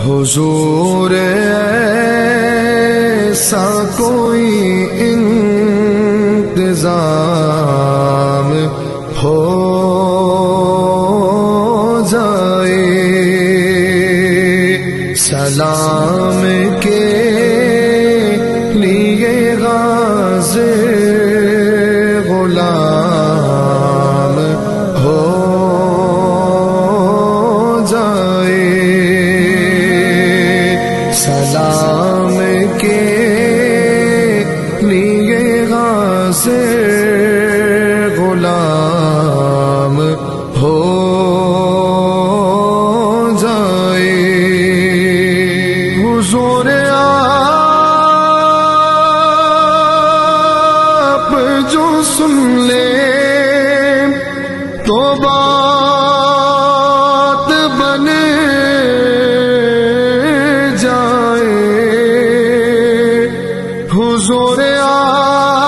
حضور ایسا کوئی انتظام ہو جائے، سلام کے لیے غازی غلام ہو جائے، سلام کے لیے غازی غلام ہو جائے۔ حضور آپ جو سن لے تو بات بن جائے، حضور آپ